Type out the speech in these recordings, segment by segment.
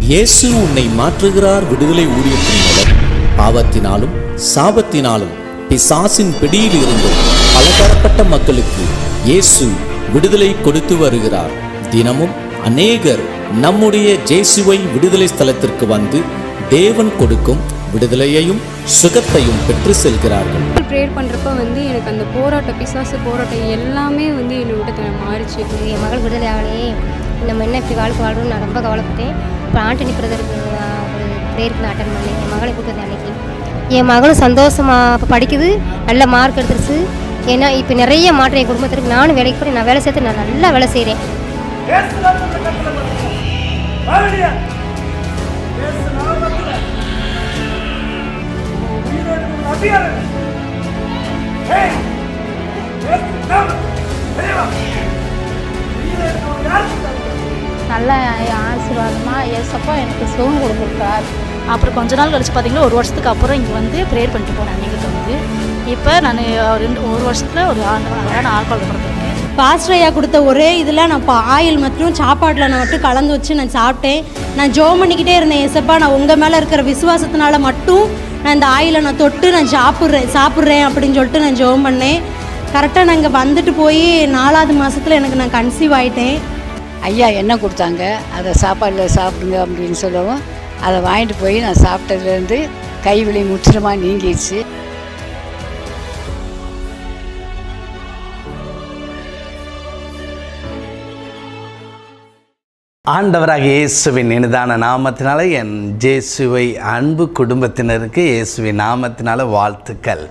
இயேசு உன்னை மாற்றுகிறார் விடுதலை ஊழியத்தின் மூலம் பாவத்தினாலும் சாபத்தினாலும் பிசாசின் பிடியில் இருந்தும் பலதரப்பட்ட மக்களுக்கு இயேசு விடுதலை கொடுத்து வருகிறார். தினமும் அநேகர் நம்முடைய ஜேசுவை விடுதலை ஸ்தலத்திற்கு வந்து தேவன் கொடுக்கும் விடுதலையையும் சுகத்தையும் பெற்று செல்கிறார்கள். ப்ரேயர் பண்ணுறப்ப எனக்கு அந்த போராட்டம், பிசாசு போராட்டம் எல்லாமே என்னை விட்டு மாறிச்சு. என் மகள் விடுதலை ஆகலையே, நம்ம என்ன இப்படி வாழ்க்கை நான் ரொம்ப கவலைப்பட்டேன். இப்போ ஆண்டனி பிரதருக்கு ஒரு ப்ரேயருக்கு நான் அட்டன் பண்ணேன். என் மகளை கூப்பிட்டு அன்னைக்கு என் மகளும் சந்தோஷமாக இப்போ படிக்குது, நல்ல மார்க் எடுத்துருச்சு. ஏன்னா இப்போ நிறைய மாற்றம் என் குடும்பத்திற்கு. நானும் வேலைக்கு போய் நான் வேலை சேர்த்து நான் நல்லா வேலை செய்கிறேன். நல்ல ஆசீர்வாதமாக ஏசப்பா எனக்கு சுகம் கொடுத்துருக்கார். அப்புறம் கொஞ்ச நாள் கழிச்சு பார்த்தீங்கன்னா 1 வருஷத்துக்கு அப்புறம் இங்கே வந்து ப்ரேயர் பண்ணிட்டு போனேன். அன்றைக்கிட்ட வந்து இப்போ நான் 1 வருஷத்தில் ஒரு ஆல்கஹால் கொடுத்துருக்கேன். பாஸ்டர் ஐயா கொடுத்த ஒரே இதில் நான் இப்போ ஆயில் மற்றும் சாப்பாட்டில் நான் மட்டும் கலந்து வச்சு நான் சாப்பிட்டேன். நான் ஜெபம் பண்ணிக்கிட்டே இருந்தேன், ஏசப்பா நான் உங்கள் மேலே இருக்கிற விசுவாசத்தினால மட்டும் நான் இந்த ஆயிலை நான் தொட்டு நான் சாப்பிட்றேன் அப்படின்னு சொல்லிட்டு நான் ஜெபம் பண்ணேன். கரெக்டாக நான் இங்கே வந்துட்டு போய் 4வது மாதத்தில் நான் கன்சீவ் ஆகிட்டேன். ஐயா என்ன கொடுத்தாங்க, அதை சாப்பாடில் சாப்பிடுங்க அப்படின்னு சொல்லவும் அதை வாங்கிட்டு போய் நான் சாப்பிட்டதுலேருந்து கைவலி முற்றிலுமாக நீங்கிடுச்சு. ஆண்டவராக இயேசுவின் இனிதான நாமத்தினால என் ஜேசுவை அன்பு குடும்பத்தினருக்கு இயேசுவின் நாமத்தினால வாழ்த்துக்கள்.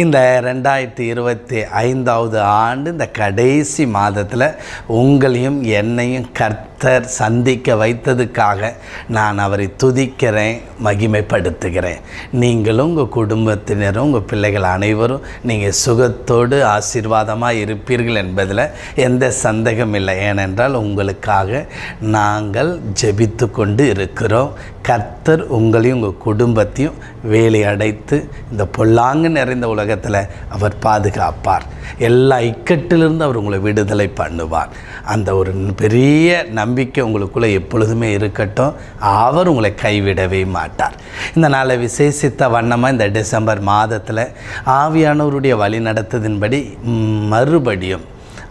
இந்த 2025வது ஆண்டு இந்த கடைசி மாதத்தில் உங்களையும் என்னையும் கர்த்தர் சந்திக்க வைத்ததுக்காக நான் அவரை துதிக்கிறேன், மகிமைப்படுத்துகிறேன். நீங்களும் உங்கள் குடும்பத்தினரும் உங்கள் பிள்ளைகள் அனைவரும் நீங்கள் சுகத்தோடு ஆசீர்வாதமாக இருப்பீர்கள் என்பதில் எந்த சந்தேகம் இல்லை. ஏனென்றால் உங்களுக்காக நாங்கள் ஜெபித்து கொண்டு இருக்கிறோம். கர்த்தர் உங்களையும் உங்கள் குடும்பத்தையும் வேலி அடைத்து இந்த பொல்லாங்கு நிறைந்த உலகத்தில் அவர் பாதுகாப்பார். எல்லா இக்கட்டிலிருந்து அவர் உங்களை விடுதலை பண்ணுவார். அந்த ஒரு பெரிய நம்பிக்கை உங்களுக்குள்ளே எப்பொழுதுமே இருக்கட்டும். அவர் உங்களை கைவிடவே மாட்டார். இந்த நாளை விசேஷித்த வண்ணமாக இந்த டிசம்பர் மாதத்தில் ஆவியானவருடைய வழி நடத்ததின்படி மறுபடியும்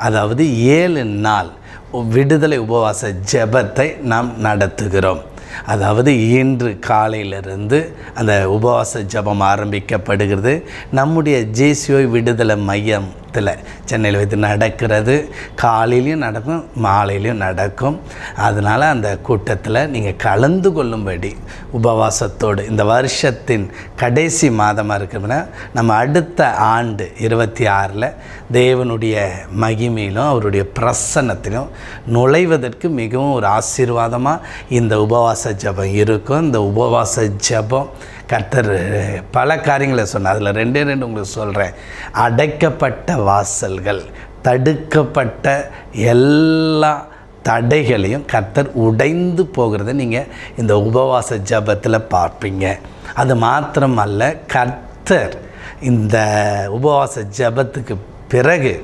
அதாவது 7 நாள் விடுதலை உபவாச ஜெபத்தை நாம் நடத்துகிறோம். அதாவது இன்று காலையிலிருந்து அந்த உபவாச ஜெபம் ஆரம்பிக்கப்படுகிறது. நம்முடைய ஜேசுவை விடுதலை மையத்தில் சென்னையில் வைத்து நடக்கிறது. காலையிலையும் நடக்கும், மாலையிலையும் நடக்கும். அதனால் அந்த கூட்டத்தில் நீங்கள் கலந்து கொள்ளும்படி உபவாசத்தோடு இந்த வருஷத்தின் கடைசி மாதமாக இருக்கிறதுனா நம்ம அடுத்த ஆண்டு 26ல் தேவனுடைய மகிமையிலும் அவருடைய பிரசன்னத்திலும் நுழைவதற்கு மிகவும் ஒரு ஆசீர்வாதமாக இந்த உபவாச ஜெபம் இருக்கும். இந்த உபவாச ஜெபம் கர்த்தர் பல காரியங்களை சொன்னார். அதில் 2 உங்களுக்கு சொல்கிறேன். அடைக்கப்பட்ட வாசல்கள், தடுக்கப்பட்ட எல்லா தடைகளையும் கர்த்தர் உடைந்து போகிறத நீங்கள் இந்த உபவாச ஜெபத்தில் பார்ப்பீங்க. அது மாத்திரமல்ல, கர்த்தர் இந்த உபவாச ஜெபத்துக்கு பிறகு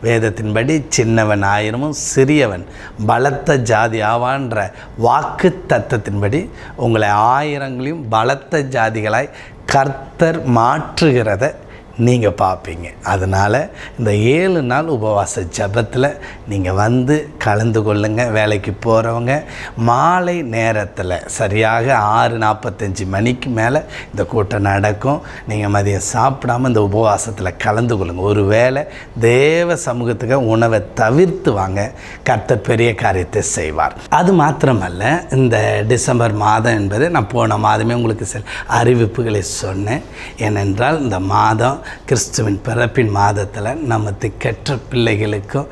வேதத்தின்படி சின்னவன் 1000 சிறியவன் பலத்த ஜாதி ஆவான்ற வாக்கு தத்தத்தின்படி உங்களை 1000 பலத்த ஜாதிகளாய் கர்த்தர் மாற்றுகிறத நீங்கள் பார்ப்பீங்க. அதனால் இந்த 7 நாள் உபவாச ஜெபத்தில் நீங்கள் வந்து கலந்து கொள்ளுங்கள். வேலைக்கு போகிறவங்க மாலை நேரத்தில் சரியாக 6:45 மணிக்கு மேலே இந்த கூட்டம் நடக்கும். நீங்கள் மதியம் சாப்பிடாமல் இந்த உபவாசத்தில் கலந்து கொள்ளுங்கள். ஒரு வேளை தேவ சமூகத்துக்கு உணவை தவிர்த்து வாங்க, கர்த்தர் பெரிய காரியத்தை செய்வார். அது மாத்திரமல்ல, இந்த டிசம்பர் மாதம் என்பது நான் போன மாதமே உங்களுக்கு சில அறிவிப்புகளை சொன்னேன். ஏனென்றால் இந்த மாதம் கிறிஸ்துவின் பிறப்பின் மாதத்தில் நம்ம திக்கற்ற பிள்ளைகளுக்கும்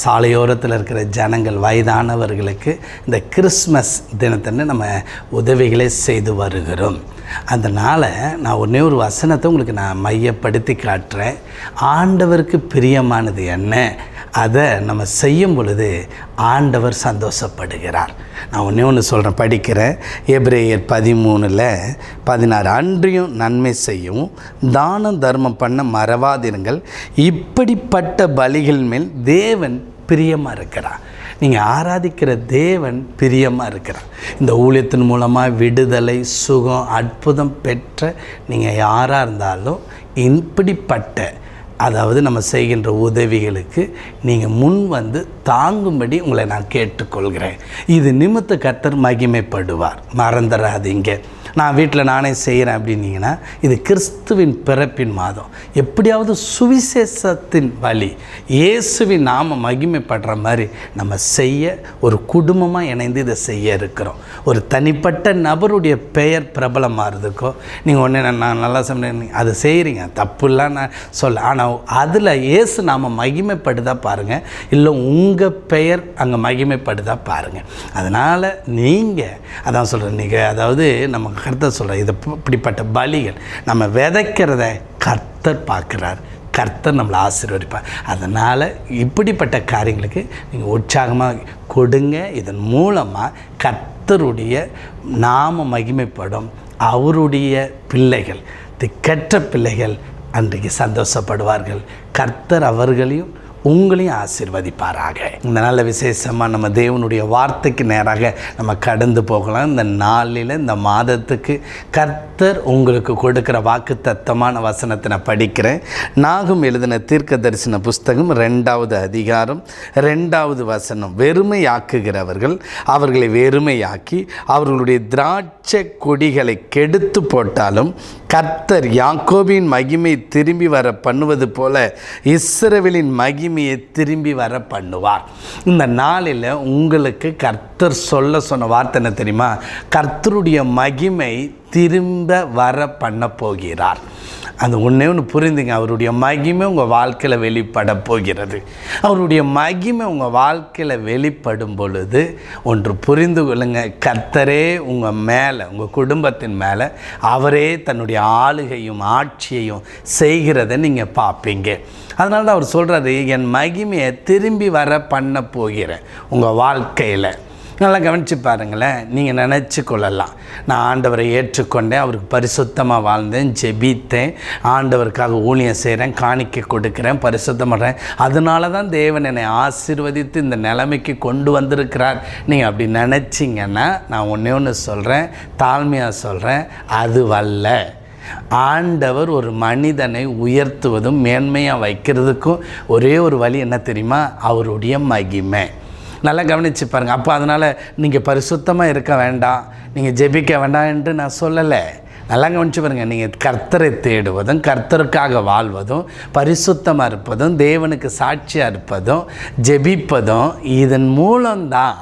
சாலையோரத்தில் இருக்கிற ஜனங்கள் வயதானவர்களுக்கு இந்த கிறிஸ்மஸ் தினத்தன்று நம்ம உதவிகளை செய்து வருகிறோம். அதனால் நான் ஒன்றே ஒரு வசனத்தை உங்களுக்கு நான் மையப்படுத்தி காட்டுறேன். ஆண்டவருக்கு பிரியமானது என்ன, அதை நம்ம செய்யும் பொழுது ஆண்டவர் சந்தோஷப்படுகிறார். நான் ஒன்று சொல்கிறேன், படிக்கிறேன். எபிரேயர் 13:16 அன்றியும் நன்மை செய்யவும் தானம் தர்மம் பண்ண மறவாதிருங்கள், இப்படிப்பட்ட பலிகள் மேல் தேவன் பிரியமாக இருக்கிறார். நீங்கள் ஆராதிக்கிற தேவன் பிரியமாக இருக்கிறார். இந்த ஊழியத்தின் மூலமாக விடுதலை, சுகம், அற்புதம் பெற்ற நீங்கள் யாராக இருந்தாலும் இப்படிப்பட்ட அதாவது நம்ம செய்கின்ற உதவிகளுக்கு நீங்கள் முன் வந்து தாங்கும்படி உங்களை நான் கேட்டுக்கொள்கிறேன். இது நிமித்த கர்த்தர் மகிமைப்படுவார். மறந்துடாதீங்க. நான் வீட்டில் நானே செய்கிறேன் அப்படின்னீங்கன்னா இது கிறிஸ்துவின் பிறப்பின் மாதம். எப்படியாவது சுவிசேஷத்தின் வழி இயேசுவின் நாம மகிமைப்படுற மாதிரி நம்ம செய்ய ஒரு குடும்பமாக இணைந்து இதை செய்ய இருக்கிறோம். ஒரு தனிப்பட்ட நபருடைய பெயர் பிரபலமாகிறதுக்கோ நீங்கள் ஒன்று நான் நல்லா சொன்னேன் அதை செய்கிறீங்க, தப்புலாம் நான் சொல்ல. ஆனால் அதில் இயேசு நாம மகிமைப்படுதா பாருங்கள், இல்லை உங்கள் பெயர் அங்கே மகிமைப்படுதா பாருங்கள். அதனால் நீங்கள் அதான் சொல்கிறேன், நீங்கள் அதாவது நம்ம கர்த்தர் சொல்கிறார், இது இப்படிப்பட்ட பலிகள் நம்ம விதைக்கிறத கர்த்தர் பார்க்குறார், கர்த்தர் நம்மளை ஆசீர்வதிப்பார். அதனால் இப்படிப்பட்ட காரியங்களுக்கு நீங்கள் உற்சாகமாக கொடுங்க. இதன் மூலமாக கர்த்தருடைய நாம மகிமைப்படும். அவருடைய பிள்ளைகள், திக்கற்ற பிள்ளைகள் அன்றைக்கு சந்தோஷப்படுவார்கள். கர்த்தர் அவர்களையும் உங்களையும் ஆசீர்வதிப்பாராக. இந்த நல்ல விசேஷமாக நம்ம தேவனுடைய வார்த்தைக்கு நேராக நம்ம கடந்து போகலாம். இந்த நாளில், இந்த மாதத்துக்கு கர்த்தர் உங்களுக்கு கொடுக்குற வாக்குத்தத்தமான வசனத்தை நான் படிக்கிறேன். நாகும் எழுதின தீர்க்க தரிசன புஸ்தகம் 2வது அதிகாரம் 2வது வசனம். வெறுமையாக்குகிறவர்கள் அவர்களை வெறுமையாக்கி அவர்களுடைய திராட்சை கொடிகளை கெடுத்து போட்டாலும் கர்த்தர் யாக்கோபின் மகிமை திரும்பி வர பண்ணுவது போல இஸ்ரவேலின் மகிமையை திரும்பி வர பண்ணுவார். இந்த நாளில் உங்களுக்கு கர்த்தர் சொன்ன வார்த்தை என்ன தெரியுமா? கர்த்தருடைய மகிமை திரும்ப வர பண்ண போகிறார். அந்த ஒன்று புரிந்துங்க. அவருடைய மகிமை உங்கள் வாழ்க்கையில் வெளிப்பட போகிறது. அவருடைய மகிமை உங்கள் வாழ்க்கையில் வெளிப்படும் பொழுது ஒன்று புரிந்து கொள்ளுங்க, கர்த்தரே உங்கள் மேலே, உங்கள் குடும்பத்தின் மேலே அவரே தன்னுடைய ஆளுகையும் ஆட்சியையும் செய்கிறத நீங்கள் பார்ப்பீங்க. அதனால தான் அவர் சொல்கிறாரு, என் மகிமையை திரும்பி வர பண்ண போகிறேன் உங்கள் வாழ்க்கையில். நல்லா கவனித்து பாருங்களேன். நீங்கள் நினச்சி கொள்ளலாம், நான் ஆண்டவரை ஏற்றுக்கொண்டேன், அவருக்கு பரிசுத்தமாக வாழ்ந்தேன், ஜெபித்தேன், ஆண்டவருக்காக ஊழியம் செய்கிறேன், காணிக்கை கொடுக்குறேன், பரிசுத்தம் பண்ணுறேன், அதனால தான் தேவன் என்னை ஆசீர்வதித்து இந்த நிலைமைக்கு கொண்டு வந்திருக்கிறார். நீங்கள் அப்படி நினச்சிங்கன்னா நான் ஒன்று சொல்கிறேன், தாழ்மையாக சொல்கிறேன், அது வல்ல. ஆண்டவர் ஒரு மனிதனை உயர்த்துவதும் மேன்மையாக வைக்கிறதுக்கும் ஒரே ஒரு வழி என்ன தெரியுமா? அவருடைய மகிமை. நல்லா கவனித்து பாருங்கள். அப்போ அதனால் நீங்கள் பரிசுத்தமாக இருக்க வேண்டாம், நீங்கள் ஜெபிக்க வேண்டாம் என்று நான் சொல்லலை. நல்லா கவனித்து பாருங்கள். நீங்கள் கர்த்தரை தேடுவதும், கர்த்தருக்காக வாழ்வதும், பரிசுத்தமாக இருப்பதும், தேவனுக்கு சாட்சியாக இருப்பதும், ஜெபிப்பதும், இதன் மூலம்தான்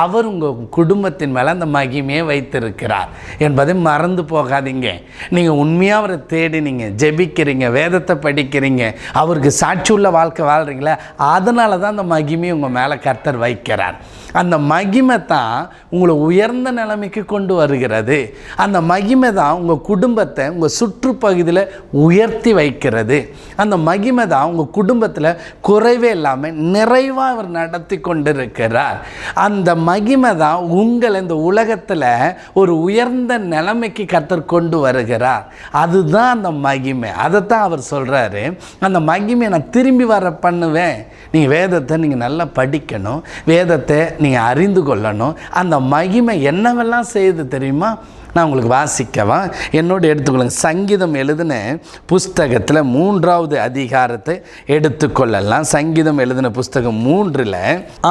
அவர் உங்கள் குடும்பத்தின் மேலே அந்த மகிமையை வைத்திருக்கிறார் என்பதை மறந்து போகாதீங்க. நீங்கள் உண்மையாக அவரை தேடினீங்க, ஜெபிக்கிறீங்க, வேதத்தை படிக்கிறீங்க, அவருக்கு சாட்சி உள்ள வாழ்க்கை வாழ்கிறீங்களா, அதனால தான் அந்த மகிமையை உங்கள் மேலே கர்த்தர் வைக்கிறார். அந்த மகிமை தான் உங்களை உயர்ந்த நிலைமைக்கு கொண்டு வருகிறது. அந்த மகிமை தான் உங்கள் குடும்பத்தை உங்கள் சுற்றுப்பகுதியில் உயர்த்தி வைக்கிறது. அந்த மகிமை தான் உங்கள் குடும்பத்தில் குறைவே இல்லாமல் நிறைவாக அவர் நடத்தி கொண்டிருக்கிறார். அந்த மகிமை தான் உங்களை இந்த உலகத்தில் ஒரு உயர்ந்த நிலைமைக்கு கர்த்தர் கொண்டு வருகிறார். அதுதான் அந்த மகிமை. அதைத்தான் அவர் சொல்கிறாரு, அந்த மகிமையை நான் திரும்பி வர பண்ணுவேன். நீங்கள் வேதத்தை நீங்கள் நல்லா படிக்கணும், வேதத்தை நீங்கள் அறிந்து கொள்ளணும். அந்த மகிமை என்னவெல்லாம் செய்யுது தெரியுமா? நான் உங்களுக்கு வாசிக்கவா? என்னோடு எடுத்துக்கொள்ளுங்க. சங்கீதம் எழுதின புஸ்தகத்தில் 3வது அதிகாரத்தை எடுத்துக்கொள்ளலாம். சங்கீதம் எழுதின புஸ்தகம் 3ல்,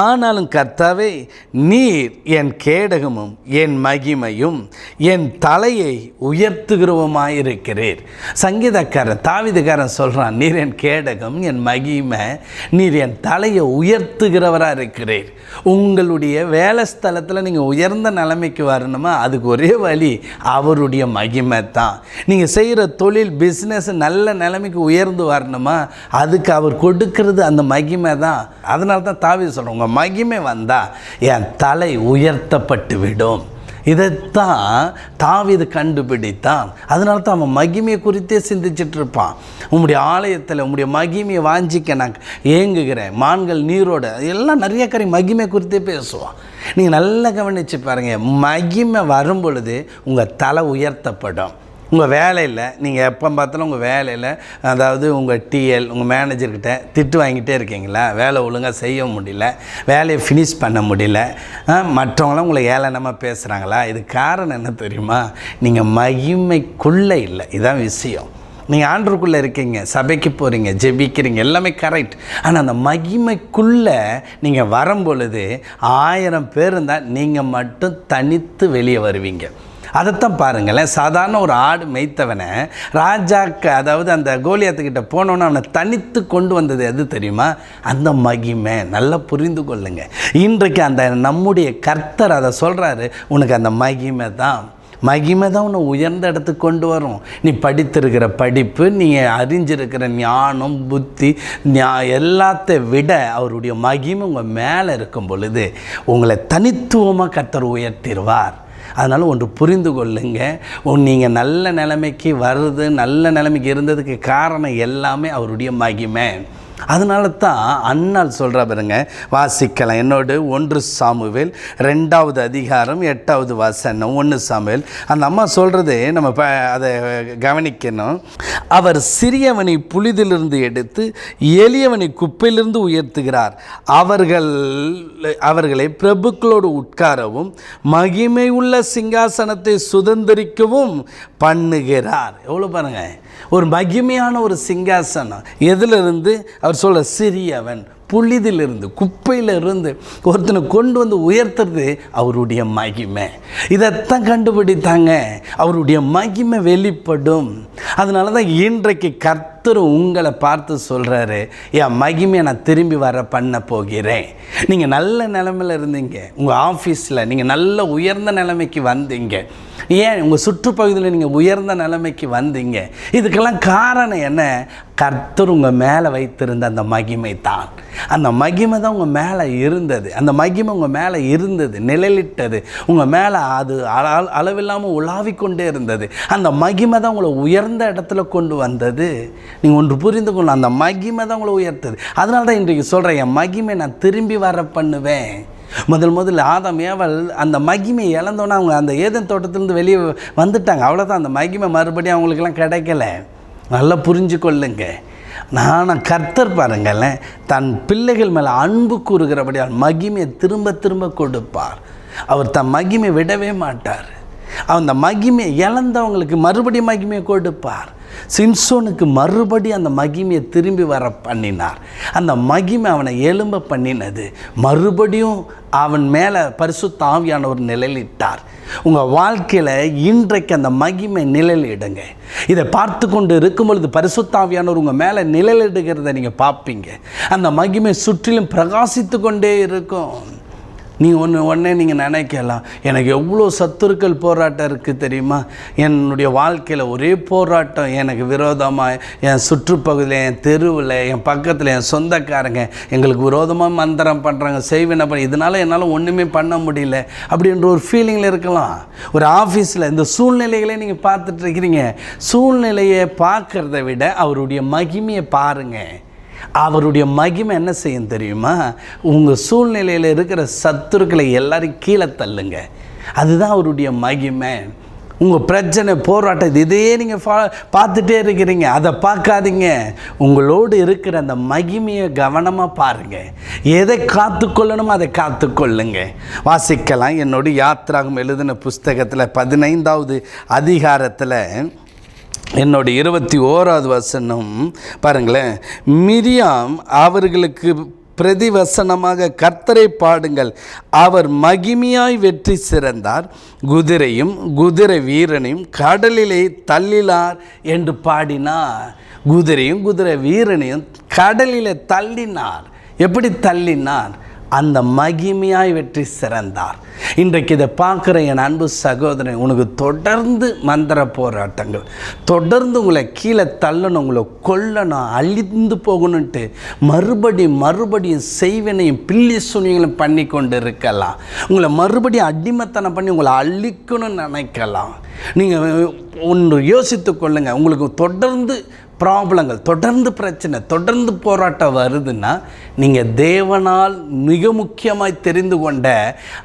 ஆனாலும் கர்த்தாவே நீர் என் கேடகமும் என் மகிமையும் என் தலையை உயர்த்துகிறவுமாயிருக்கிறீர். சங்கீதக்காரன் தாவீதுக்காரன் சொல்கிறான், நீர் என் கேடகம், என் மகிமை, நீர் என் தலையை உயர்த்துகிறவராக இருக்கிறீர். உங்களுடைய வேலை ஸ்தலத்தில் நீங்கள் உயர்ந்த நிலைமைக்கு வரணுமா? அதுக்கு ஒரே வழி அவருடைய மகிமை தான். நீங்கள் செய்கிற தொழில், பிஸ்னஸ் நல்ல நிலைமைக்கு உயர்ந்து வரணுமா? அதுக்கு அவர் கொடுக்கிறது அந்த மகிமை தான். அதனால தான் தாவீது சொல்கிறோம், உங்கள் மகிமை வந்தால் என் தலை உயர்த்தப்பட்டு விடும். இதைத்தான் தாவீது கண்டுபிடித்தான். அதனால தான் அவன் மகிமையை குறித்தே சிந்திச்சுட்டு இருப்பான். உங்களுடைய ஆலயத்தில் உங்களுடைய மகிமையை வாஞ்சிக்க நான் ஏங்குகிறேன், மான்கள் நீரோட, எல்லாம் நிறைய மகிமை குறித்தே பேசுவான். நீங்கள் நல்லா கவனித்து பாருங்கள். மகிமை வரும் பொழுது உங்கள் தலை உயர்த்தப்படும். உங்கள் வேலையில் நீங்கள் எப்போ பார்த்தாலும் உங்கள் வேலையில், அதாவது உங்கள் டிஎல், உங்கள் மேனேஜர்கிட்ட திட்டு வாங்கிட்டே இருக்கீங்களா? வேலை ஒழுங்காக செய்ய முடியல, வேலையை ஃபினிஷ் பண்ண முடியல, மற்றவங்களாம் உங்களை ஏளனமாக பேசுகிறாங்களா? இது காரணம் என்ன தெரியுமா? நீங்கள் மகிமைக்குள்ளே இல்லை. இதுதான் விஷயம். நீங்கள் ஆண்டவருக்குள்ளே இருக்கீங்க, சபைக்கு போகிறீங்க, ஜெபிக்கிறீங்க, எல்லாமே கரெக்ட். ஆனால் அந்த மகிமைக்குள்ளே நீங்கள் வரும்பொழுது 1000 பேர் இருந்தால் நீங்கள் மட்டும் தனித்து வெளியே வருவீங்க. அதைத்தான் பாருங்களேன். சாதாரண ஒரு ஆடு மேய்த்தவனை ராஜாக்கு, அதாவது அந்த கோலியாத்துக்கிட்ட போனோன்னு அவனை தனித்து கொண்டு வந்தது எது தெரியுமா? அந்த மகிமை. நல்லா புரிந்து கொள்ளுங்க. இன்றைக்கு அந்த நம்முடைய கர்த்தர் அதை சொல்கிறாரு, உனக்கு அந்த மகிமை தான் உன்னை உயர்ந்த இடத்துக்கு கொண்டு வரும். நீ படித்திருக்கிற படிப்பு, நீ அறிஞ்சிருக்கிற ஞானம், புத்தி, எல்லாத்தை விட அவருடைய மகிமை உங்கள் மேலே இருக்கும் பொழுது உங்களை தனித்துவமாக கர்த்தர் உயர்த்திடுவார். அதனால் ஒன்று புரிந்து கொள்ளுங்க, நீங்கள் நல்ல நிலைமைக்கு வருது, நல்ல நிலைமைக்கு இருந்ததுக்கு காரணம் எல்லாமே அவருடைய மகிமை. அதனால தான் அன்னாள் சொல்கிறா பாருங்க, வாசிக்கலாம் என்னோடு 1 சாமுவேல் 2வது அதிகாரம் 8வது வசனம். 1 சாமுவேல் அந்த அம்மா சொல்கிறது நம்ம அதை கவனிக்கணும். அவர் சிறியவனை புலிதிலிருந்து எடுத்து எளியவனை குப்பையிலிருந்து உயர்த்துகிறார். அவர்களை பிரபுக்களோடு உட்காரவும் மகிமை உள்ள சிங்காசனத்தை சுதந்திரிக்கவும் பண்ணுகிறார். எவ்வளோ பாருங்க, ஒரு மகிமையான ஒரு சிங்காசனம். எதிலிருந்து? அவர் சொல்ல சிறியவன், புலிதிலிருந்து, குப்பையிலிருந்து ஒருத்தனை கொண்டு வந்து உயர்த்துறது அவருடைய மகிமை. இதைத்தான் கண்டுபிடித்தாங்க, அவருடைய மகிமை வெளிப்படும். அதனால தான் இன்றைக்கு கர்த்தர் உங்களை பார்த்து சொல்கிறாரு, என் மகிமையை நான் திரும்பி வர பண்ண போகிறேன். நீங்கள் நல்ல நிலைமையில் இருந்தீங்க, உங்கள் ஆஃபீஸில் நீங்கள் நல்ல உயர்ந்த நிலைமைக்கு வந்தீங்க. ஏன் உங்கள் சுற்றுப்பகுதியில் நீங்கள் உயர்ந்த நிலைமைக்கு வந்தீங்க? இதுக்கெல்லாம் காரணம் என்ன? கர்த்தர் உங்கள் மேலே வைத்திருந்த அந்த மகிமை தான். அந்த மகிமை தான் உங்கள் மேலே இருந்தது. அந்த மகிமை உங்கள் மேலே இருந்தது, நிழலிட்டது, உங்கள் மேலே அது அளவில்லாமல் உலாவிக்கொண்டே இருந்தது. அந்த மகிமை தான் உங்களை உயர்ந்த இடத்துல கொண்டு வந்தது. நீங்கள் ஒன்று புரிந்து கொள்ளணும், அந்த மகிமை தான் உங்களை உயர்த்தது. அதனால தான் இன்றைக்கு சொல்கிறேன், என் மகிமை நான் திரும்பி வர பண்ணுவேன். முதல்ல ஆதாம் ஏவாள் அந்த மகிமையை இழந்தோன்னா அவங்க அந்த ஏதேன் தோட்டத்திலேருந்து வெளியே வந்துட்டாங்க. அவ்வளோதான், அந்த மகிமை மறுபடியும் அவங்களுக்கெல்லாம் கிடைக்கல. நல்லா புரிஞ்சு கொள்ளுங்க. நான் கர்த்தர் பாருங்களேன், தன் பிள்ளைகள் மேலே அன்பு கூறுகிறபடியால் மகிமையை திரும்ப திரும்ப கொடுப்பார். அவர் தன் மகிமை விடவே மாட்டார். அந்த மகிமையை இழந்தவங்களுக்கு மறுபடியும் மகிமையை கொடுப்பார். சிம்சோனுக்கு மறுபடியும் அந்த மகிமையை திரும்பி வர பண்ணினார். அந்த மகிமை அவனை எழும்ப பண்ணினது. மறுபடியும் அவன் மேலே பரிசுத்த ஆவியானவர் நிழலிட்டார். உங்கள் வாழ்க்கையில் இன்றைக்கு அந்த மகிமை நிழலிடுங்க. இதை பார்த்து கொண்டு இருக்கும் பொழுது பரிசுத்த ஆவியானவர் உங்கள் மேலே நிழலிடுகிறத நீங்கள் பார்ப்பீங்க. அந்த மகிமை சுற்றிலும் பிரகாசித்து கொண்டே இருக்கும். உடனே நீங்கள் நினைக்கலாம், எனக்கு எவ்வளோ சத்துருக்கள் போராட்டம் இருக்குது தெரியுமா? என்னுடைய வாழ்க்கையில் ஒரே போராட்டம், எனக்கு விரோதமாக என் சுற்றுப்பகுதியில், என் தெருவில், என் பக்கத்தில் என் சொந்தக்காரங்க எங்களுக்கு விரோதமாக மந்திரம் பண்ணுறாங்க, செய்வேன், இதனால் என்னால் ஒன்றுமே பண்ண முடியல அப்படின்ற ஒரு ஃபீலிங்கில் இருக்கலாம். ஒரு ஆஃபீஸில் இந்த சூழ்நிலைகளை நீங்கள் பார்த்துட்ருக்கிறீங்க. சூழ்நிலையை பார்க்குறத விட அவருடைய மகிமையை பாருங்கள். அவருடைய மகிமை என்ன செய்யும் தெரியுமா? உங்கள் சூழ்நிலையில் இருக்கிற சத்துருக்களை எல்லாரும் கீழே தள்ளுங்க. அதுதான் அவருடைய மகிமை. உங்கள் பிரச்சனை, போராட்டம், இதையே நீங்கள் பார்த்துட்டே இருக்கிறீங்க, அதை பார்க்காதீங்க. உங்களோடு இருக்கிற அந்த மகிமையை கவனமாக பாருங்கள். எதை காத்துக்கொள்ளணுமோ அதை காத்துக்கொள்ளுங்க. வாசிக்கலாம் என்னோட யாத்ராகம் எழுதின புஸ்தகத்தில் 15வது அதிகாரத்தில் என்னோட 21வது வசனம் பாருங்களேன். மிரியாம் அவர்களுக்கு பிரதிவசனமாக கர்த்தரை பாடுங்கள், அவர் மகிமையாய் வெற்றி சிறந்தார், குதிரையும் குதிரை வீரனையும் கடலிலே தள்ளினார் என்று பாடினார். குதிரையும் குதிரை வீரனையும் கடலிலே தள்ளினார். எப்படி தள்ளினார்? அந்த மகிமையாய் வெற்றி சிறந்தார். இன்றைக்கு இதை பார்க்குற என் அன்பு சகோதரன், உனக்கு தொடர்ந்து மந்திர போராட்டங்கள், தொடர்ந்து உங்களை கீழே தள்ளணும், உங்களை கொல்லணும், அழிந்து போகணுன்ட்டு மறுபடியும் செய்வனையும் பில்லி சுனியங்களும் பண்ணி கொண்டு இருக்கலாம். உங்களை மறுபடியும் அடிமைத்தனம் பண்ணி உங்களை அழிக்கணும்னு நினைக்கலாம். நீங்கள் ஒன்று யோசித்து கொள்ளுங்கள். உங்களுக்கு தொடர்ந்து ப்ராப்ளங்கள், தொடர்ந்து பிரச்சனை, தொடர்ந்து போராட்டம் வருதுன்னா நீங்கள் தேவனால் மிக முக்கியமாய் தெரிந்து கொண்ட,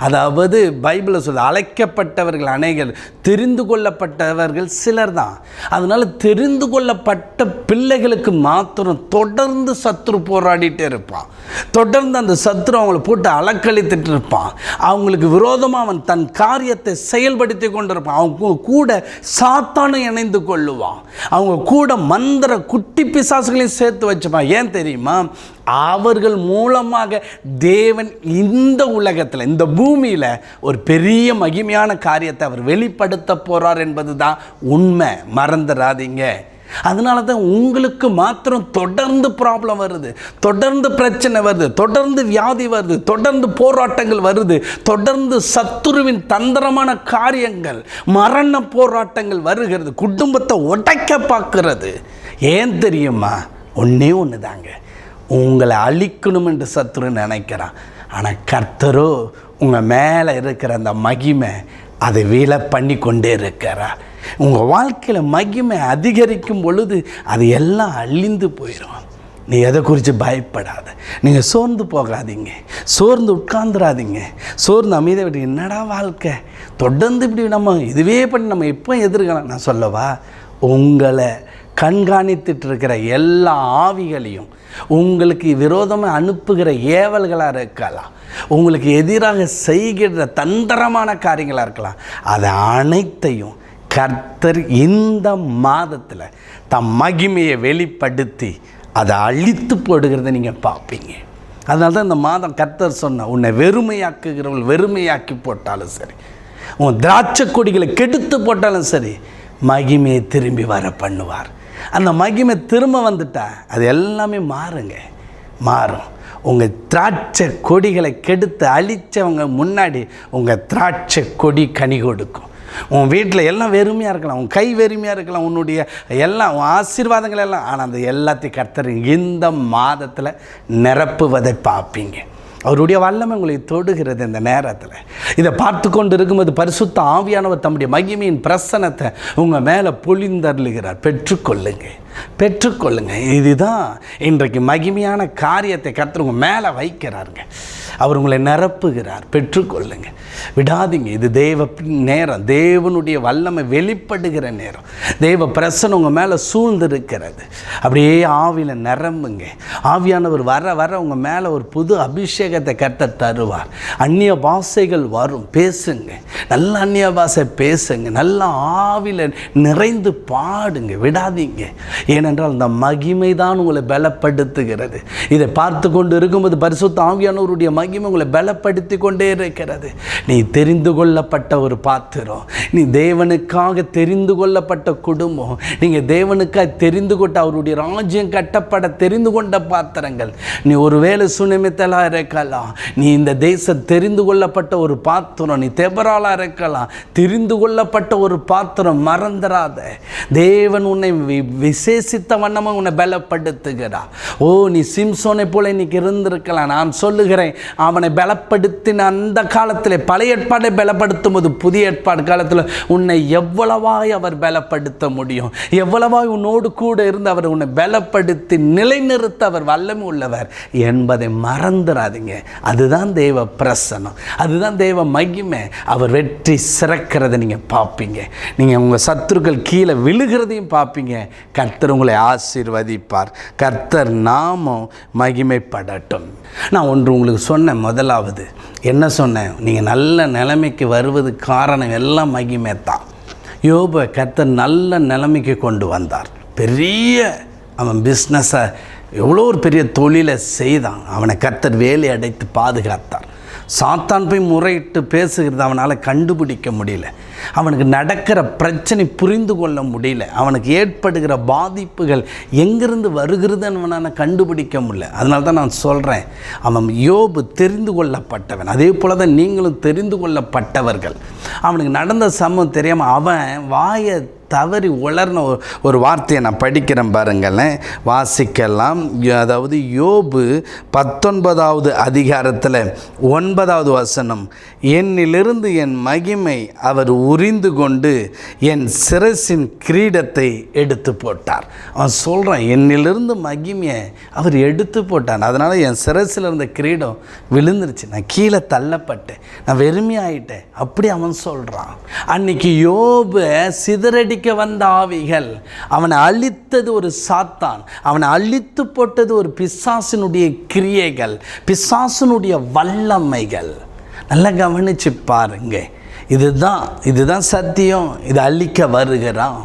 அதாவது பைபிளில் சொல்ல அழைக்கப்பட்டவர்கள் அநேகர், தெரிந்து கொள்ளப்பட்டவர்கள் சிலர் தான். அதனால் தெரிந்து கொள்ளப்பட்ட பிள்ளைகளுக்கு மாத்திரம் தொடர்ந்து சத்துரு போராடிட்டே இருப்பான். தொடர்ந்து அந்த சத்துரு அவங்களை போட்டு அலக்களித்துட்டு இருப்பான். அவங்களுக்கு விரோதமாக அவன் தன் காரியத்தை செயல்படுத்தி கொண்டிருப்பான். அவங்க கூட சாத்தானும் இணைந்து கொள்ளுவான். அவங்க கூட மந்திர குட்டி பிசாசுகளையும் சேர்த்து வச்சுப்பான். ஏன் தெரியுமா? அவர்கள் மூலமாக தேவன் இந்த உலகத்தில், இந்த பூமியில் ஒரு பெரிய மகிமையான காரியத்தை அவர் வெளிப்படுத்த போகிறார் என்பது தான் உண்மை. மறந்துடாதீங்க. அதனால தான் உங்களுக்கு மாத்திரம் தொடர்ந்து ப்ராப்ளம் வருது, தொடர்ந்து பிரச்சனை வருது, தொடர்ந்து வியாதி வருது, தொடர்ந்து போராட்டங்கள் வருது, தொடர்ந்து சத்துருவின் தந்திரமான காரியங்கள், மரண போராட்டங்கள் வருகிறது, குடும்பத்தை உடைக்க பார்க்கிறது. ஏன் தெரியுமா? ஒன்றே ஒன்று தாங்க, உங்களை அழிக்கணும் என்று சத்துரு நினைக்கிறான். ஆனால் கர்த்தரோ உங்கள் மேலே இருக்கிற அந்த மகிமை அதை வீழ பண்ணி கொண்டே இருக்கிறார். உங்கள் வாழ்க்கையில் மகிமை அதிகரிக்கும் பொழுது அது எல்லாம் அழிந்து போயிடும். நீ எதை குறித்து பயப்படாத. நீங்கள் சோர்ந்து போகாதீங்க, சோர்ந்து உட்கார்ந்துடாதீங்க. சோர்ந்து அமைதியை விட்டு என்னடா வாழ்க்கை, தொடர்ந்து இப்படி நம்ம இதுவே பண்ணி நம்ம எப்போ எதிர்க்கலாம். நான் சொல்லவா, உங்களை கண்காணித்துட்டு இருக்கிற எல்லா ஆவிகளையும், உங்களுக்கு விரோதமாக அனுப்புகிற ஏவல்களாக இருக்கலாம், உங்களுக்கு எதிராக செய்கிற தந்திரமான காரியங்களாக இருக்கலாம், அதை அனைத்தையும் கர்த்தர் இந்த மாதத்தில் தம் மகிமையை வெளிப்படுத்தி அதை அழித்து போடுகிறத நீங்கள் பார்ப்பீங்க. அதனால தான் இந்த மாதம் கர்த்தர் சொன்ன, உன்னை வெறுமையாக்குகிறவள் வெறுமையாக்கி போட்டாலும் சரி, உன் திராட்சை கொடிகளை கெடுத்து போட்டாலும் சரி, மகிமையை திரும்பி வர பண்ணுவார். அந்த மகிமை திரும்ப வந்துட்டா அது எல்லாமே மாறும். உங்கள் திராட்சை கொடிகளை கெடுத்து அழித்தவங்க முன்னாடி உங்கள் திராட்சை கொடி கனி கொடுக்கும். உன் வீட்டில் எல்லாம் வெறுமையாக இருக்கலாம், உன் கை வெறுமையாக இருக்கலாம், உன்னுடைய எல்லாம் உன் ஆசீர்வாதங்கள் எல்லாம், ஆனால் அந்த எல்லாத்தையும் கர்த்தர் இந்த மாதத்தில் நிரப்புவதை பார்ப்பீங்க. அவருடைய வல்லமை உங்களை தொடுகிறது. இந்த நேரத்தில் இதை பார்த்து கொண்டு இருக்கும்போது பரிசுத்த ஆவியானவர் தம்முடைய மகிமையின் பிரசன்னத்தை உங்கள் மேலே பொழிந்தருளுகிறார். பெற்றுக்கொள்ளுங்க. இதுதான் இன்றைக்கு மகிமையான காரியத்தை கர்த்தர் உங்கள் மேலே வைக்கிறாருங்க. அவர் உங்களை நிரப்புகிறார். பெற்றுக்கொள்ளுங்க, விடாதீங்க. இது தேவ நேரம், தேவனுடைய வல்லமை வெளிப்படுகிற நேரம். தேவ பிரசன்னம் உங்கள் மேலே சூழ்ந்திருக்கிறது. அப்படியே ஆவியில் நிரம்புங்க. ஆவியானவர் வர வர உங்கள் மேலே ஒரு புது அபிஷேகத்தை கர்த்தர் தருவார். அந்நிய பாஷைகள் வரும், பேசுங்க. நல்ல அந்நிய பாஷை பேசுங்க. நல்ல ஆவியில் நிறைந்து பாடுங்க, விடாதீங்க. ஏனென்றால் அந்த மகிமை தான் உங்களை பலப்படுத்துகிறது. இதை பார்த்து கொண்டு இருக்கும்போது பரிசுத்த ஆவியானவருடைய மகிமை உங்களை பலப்படுத்தி கொண்டே இருக்கிறது. நீ தெரிந்து கொள்ளப்பட்ட ஒரு பாத்திரம், நீ தேவனுக்காக தெரிந்து கொள்ளப்பட்ட குடும்பம், நீங்கள் தேவனுக்காக தெரிந்து கொண்ட, அவருடைய ராஜ்யம் கட்டப்பட தெரிந்து கொண்ட பாத்திரங்கள். நீ ஒருவேளை சுனிமித்தலாக இருக்கலாம், நீ இந்த தேசம் தெரிந்து கொள்ளப்பட்ட ஒரு பாத்திரம், நீ தெபராலாக இருக்கலாம், தெரிந்து கொள்ளப்பட்ட ஒரு பாத்திரம். மறந்துடாத, தேவன் உன்னை விசேஷித்த வண்ணமாக உன்னை பலப்படுத்துகிறார். நீ சிம்சோனை போல இன்னைக்கு இருந்திருக்கலாம். நான் சொல்லுகிறேன், அவனை பலப்படுத்தின அந்த காலத்தில், பழைய ஏற்பாடை பலப்படுத்தும் போது புதிய ஏற்பாடு காலத்தில் உன்னை எவ்வளவாய் அவர் பலப்படுத்த முடியும், எவ்வளவாய் உன்னோடு கூட இருந்து அவர் உன்னை பலப்படுத்தி நிலைநிறுத்த அவர் வல்லமை உள்ளவர் என்பதை மறந்துடாதீங்க. அதுதான் தேவ பிரசன்னம், அதுதான் தேவ மகிமை. அவர் வெற்றி சிறக்கிறத நீங்கள் பார்ப்பீங்க. நீங்கள் உங்கள் சத்துருக்கள் கீழே விழுகிறதையும் பார்ப்பீங்க. கர்த்தர் உங்களை ஆசீர்வதிப்பார். கர்த்தர் நாமம் மகிமைப்படட்டும். நான் ஒன்று உங்களுக்கு சொன்னேன். முதலாவது என்ன சொன்னேன்? நீங்கள் நல்ல நிலைமைக்கு வருவது காரணம் எல்லாம் மகிமை தான். யோபை கர்த்தர் நல்ல நிலைமைக்கு கொண்டு வந்தார். அவன் பிஸ்னஸை எவ்வளோ ஒரு பெரிய தொழிலை செய்தான். அவனை கர்த்தர் வேலை அடைத்து பாதுகாத்தார். சாத்தான் போய் முறையிட்டு பேசுகிறது அவனால் கண்டுபிடிக்க முடியல. அவனுக்கு நடக்கிற பிரச்சனை புரிந்து கொள்ள முடியல. அவனுக்கு ஏற்படுகிற பாதிப்புகள் எங்கிருந்து வருகிறதுன்னு அவனால் கண்டுபிடிக்க முடியல. அதனால தான் நான் சொல்கிறேன், அவன் யோபு தெரிந்து கொள்ளப்பட்டவன். அதே போல் தான் நீங்களும் தெரிந்து கொள்ளப்பட்டவர்கள். அவனுக்கு நடந்த சம்பவம் தெரியாமல் அவன் வாயை தவறி உளர்ன ஒரு வார்த்தையை நான் படிக்கிறேன் பாருங்களேன், வாசிக்கலாம். அதாவது யோபு 19வது அதிகாரத்தில் 9வது வசனம், என்னிலிருந்து என் மகிமை அவர் உரிந்து கொண்டு என் சிரசின் கிரீடத்தை எடுத்து போட்டார். அவன் சொல்கிறான், என்னிலிருந்து மகிமையை அவர் எடுத்து போட்டான், அதனால் என் சிரசில் இருந்த கிரீடம் விழுந்துருச்சு, நான் கீழே தள்ளப்பட்டேன், நான் வெறுமையாயிட்டேன், அப்படி அவன் சொல்கிறான். அன்னைக்கு யோபு சிதறடிக்க வந்த ஆவிகள், அவனை அழித்தது ஒரு சாத்தான், அவனை அழித்து போட்டது ஒரு பிசாசினுடைய கிரியைகள், பிசாசினுடைய வல்லமைகள். நல்லா கவனிச்சு பாருங்க. இதுதான் சத்தியம். இது அழிக்க வருகிறான்.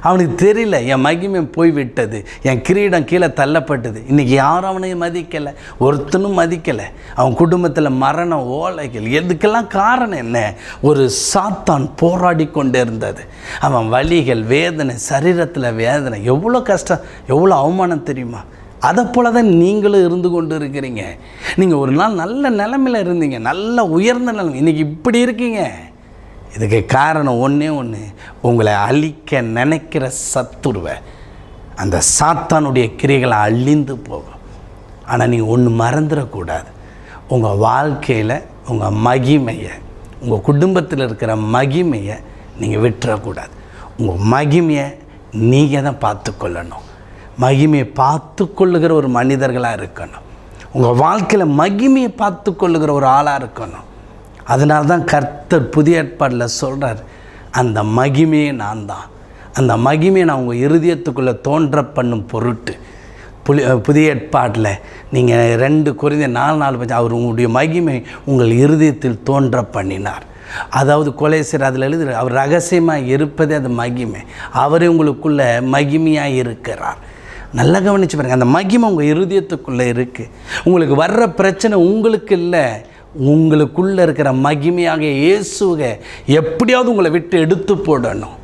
அவனுக்கு தெரியல, என் மகிமை போய்விட்டது, என் கிரீடம் கீழே தள்ளப்பட்டது. இன்றைக்கி யாரும் அவனையும் மதிக்கலை, ஒருத்தனும் மதிக்கலை. அவன் குடும்பத்தில் மரண ஓலைகள். எதுக்கெல்லாம் காரணம் என்ன? ஒரு சாத்தான் போராடி கொண்டே இருந்தது. அவன் வலிகள், வேதனை, சரீரத்தில் வேதனை, எவ்வளோ கஷ்டம், எவ்வளோ அவமானம் தெரியுமா? அதை போல தான் நீங்களும் இருந்து கொண்டு இருக்கிறீங்க. நீங்கள் ஒரு நாள் நல்ல நிலைமையில் இருந்தீங்க, நல்ல உயர்ந்த நிலைமை, இன்றைக்கி இப்படி இருக்கீங்க. இதுக்கு காரணம் ஒன்றே ஒன்று, உங்களை அழிக்க நினைக்கிற சத்துருவை, அந்த சாத்தானுடைய கிரிகளை அழிந்து போகும். ஆனால் நீங்கள் ஒன்று மறந்துடக்கூடாது, உங்கள் வாழ்க்கையில் உங்கள் மகிமையை, உங்கள் குடும்பத்தில் இருக்கிற மகிமையை நீங்கள் விட்டுறக்கூடாது. உங்கள் மகிமையை நீங்கள் தான் பார்த்துக்கொள்ளணும். மகிமையை பார்த்து கொள்ளுகிற ஒரு மனிதர்களாக இருக்கணும். உங்கள் வாழ்க்கையில் மகிமையை பார்த்து கொள்ளுகிற ஒரு ஆளாக இருக்கணும். அதனால தான் கர்த்தர் புதிய ஏற்பாடில் சொல்கிறார், அந்த மகிமையே நான் தான், அந்த மகிமையை நான் உங்கள் இருதயத்துக்குள்ளே தோன்ற பண்ணும் பொருட்டு. புதிய ஏற்பாட்டில் நீங்கள் 2 கொரிந்தியர் 4:4 அவர் உங்களுடைய மகிமை உங்கள் இருதயத்தில் தோன்ற பண்ணினார். அதாவது கொலைசர் அதில் எழுதுகிறார், அவர் ரகசியமாக இருப்பதே அது மகிமை, அவரே உங்களுக்குள்ளே மகிமையாக இருக்கிறார். நல்லா கவனிச்சு பாருங்கள், அந்த மகிமை உங்கள் இருதயத்துக்குள்ளே இருக்குது. உங்களுக்கு வர்ற பிரச்சனை உங்களுக்கு இல்லை, உங்களுக்குள்ளே இருக்கிற மகிமையாக இயேசுவை எப்படியாவது உங்களை விட்டு எடுத்து போடணும்.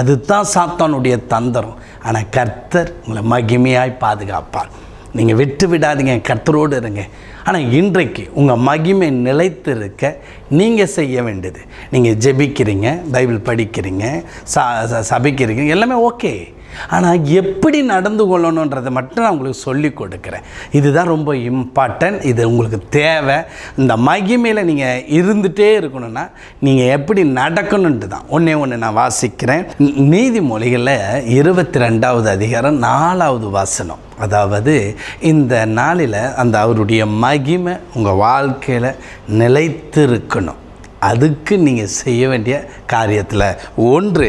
அதுதான் சாத்தானுடைய தந்திரம். ஆனால் கர்த்தர் உங்களை மகிமையாய் பாதுகாப்பார். நீங்கள் விட்டு விடாதீங்க, கர்த்தரோடு இருங்க. ஆனால் இன்றைக்கு உங்கள் மகிமை நிலைத்திருக்க நீங்கள் செய்ய வேண்டியது, நீங்கள் ஜெபிக்கிறீங்க, பைபிள் படிக்கிறீங்க, சபிக்கிறீங்க, எல்லாமே ஓகே. ஆனால் எப்படி நடந்து கொள்ளணுன்றதை மட்டும் நான் உங்களுக்கு சொல்லி கொடுக்குறேன். இதுதான் ரொம்ப இம்பார்ட்டன்ட். இது உங்களுக்கு தேவை. இந்த மகிமையில் நீங்கள் இருந்துகிட்டே இருக்கணும்னா நீங்கள் எப்படி நடக்கணுன்ட்டு தான் ஒன்று நான் வாசிக்கிறேன். நீதிமொழிகளில் 22வது அதிகாரம் 4வது வசனம். அதாவது இந்த நாளில் அந்த அவருடைய மகிமை உங்கள் வாழ்க்கையில் நிலைத்திருக்கணும். அதுக்கு நீங்கள் செய்ய வேண்டிய காரியத்தில் ஒன்று